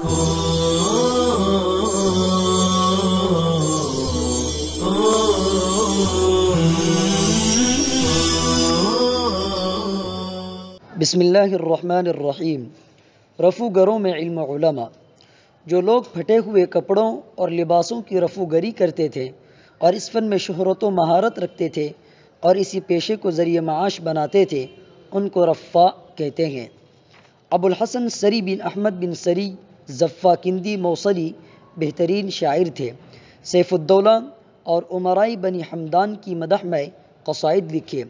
بسم اللہ الرحمن الرحیم۔ رفو گروں میں علم علماء۔ جو لوگ پھٹے ہوئے کپڑوں اور لباسوں کی رفو گری کرتے تھے اور اس فن میں شہرت و مہارت رکھتے تھے اور اسی پیشے کو ذریعہ معاش بناتے تھے، ان کو رفاع کہتے ہیں۔ ابو الحسن سری بن احمد بن سری زفا کندی موصلی بہترین شاعر تھے۔ سیف الدولہ اور امراء بنی حمدان کی مدح میں قصائد لکھے،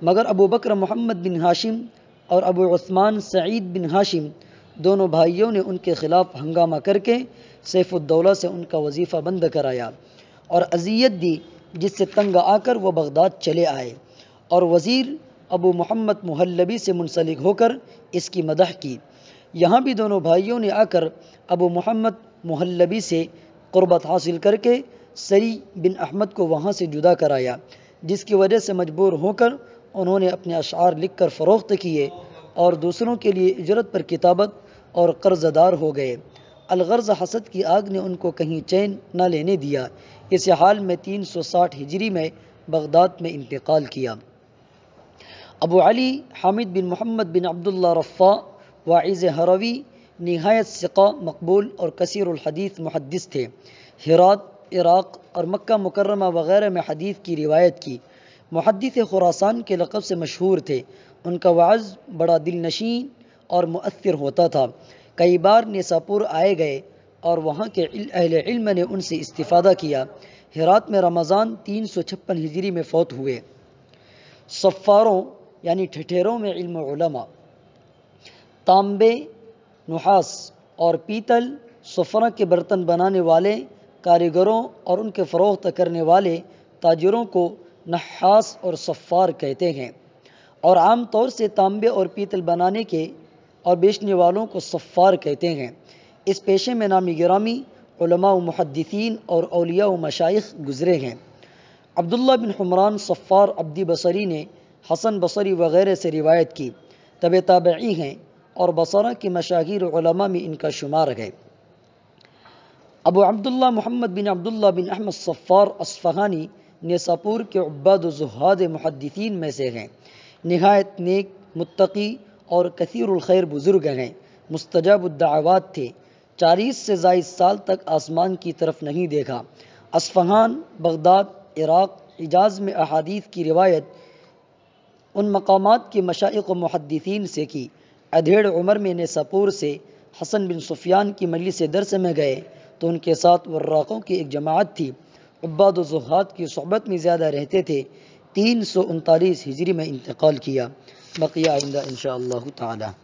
مگر ابو بکر محمد بن ہاشم اور ابو عثمان سعید بن ہاشم دونوں بھائیوں نے ان کے خلاف ہنگامہ کر کے سیف الدولہ سے ان کا وظیفہ بند کرایا اور اذیت دی، جس سے تنگ آ کر وہ بغداد چلے آئے اور وزیر ابو محمد محلبی سے منسلک ہو کر اس کی مدح کی۔ یہاں بھی دونوں بھائیوں نے آ کر ابو محمد محلبی سے قربت حاصل کر کے سری بن احمد کو وہاں سے جدا کرایا، جس کی وجہ سے مجبور ہو کر انہوں نے اپنے اشعار لکھ کر فروخت کیے اور دوسروں کے لیے اجرت پر کتابت اور قرض دار ہو گئے۔ الغرض حسد کی آگ نے ان کو کہیں چین نہ لینے دیا۔ اس حال میں 360 ہجری میں بغداد میں انتقال کیا۔ ابو علی حامد بن محمد بن عبداللہ رفاع واعظ ہروی نہایت ثقہ، مقبول اور کثیر الحدیث محدث تھے۔ ہرات، عراق اور مکہ مکرمہ وغیرہ میں حدیث کی روایت کی۔ محدث خراسان کے لقب سے مشہور تھے۔ ان کا وعظ بڑا دل نشین اور مؤثر ہوتا تھا۔ کئی بار نیساپور آئے گئے اور وہاں کے اہل علم نے ان سے استفادہ کیا۔ ہرات میں رمضان 356 ہجری میں فوت ہوئے۔ صفاروں یعنی ٹھٹیروں میں علم علماء۔ تانبے، نحاس اور پیتل صفرہ کے برتن بنانے والے کاریگروں اور ان کے فروخت کرنے والے تاجروں کو نحاس اور صفار کہتے ہیں، اور عام طور سے تانبے اور پیتل بنانے کے اور بیچنے والوں کو صفار کہتے ہیں۔ اس پیشے میں نامی گرامی علماء و محدثین اور اولیاء و مشائخ گزرے ہیں۔ عبداللہ بن حمران صفار عبدی بصری نے حسن بصری وغیرہ سے روایت کی، تبع تابعی ہیں اور بصرہ کے مشاہیر علماء میں ان کا شمار ہے۔ ابو عبداللہ محمد بن عبداللہ بن احمد صفار اصفہانی نیساپور کے عباد و زہاد محدثین میں سے ہیں۔ نہایت نیک، متقی اور کثیر الخیر بزرگ ہیں۔ مستجاب الدعوات تھے۔ 40 سے زائد سال تک آسمان کی طرف نہیں دیکھا۔ اصفہان، بغداد، عراق، حجاز میں احادیث کی روایت ان مقامات کے مشائخ و محدثین سے کی۔ ادھیڑ عمر میں نیساپور سے حسن بن سفیان کی مجلس درس میں گئے تو ان کے ساتھ وراقوں کی ایک جماعت تھی۔ عباد و زہاد کی صحبت میں زیادہ رہتے تھے۔ 339 ہجری میں انتقال کیا۔ بقیہ آئندہ انشاءاللہ تعالی۔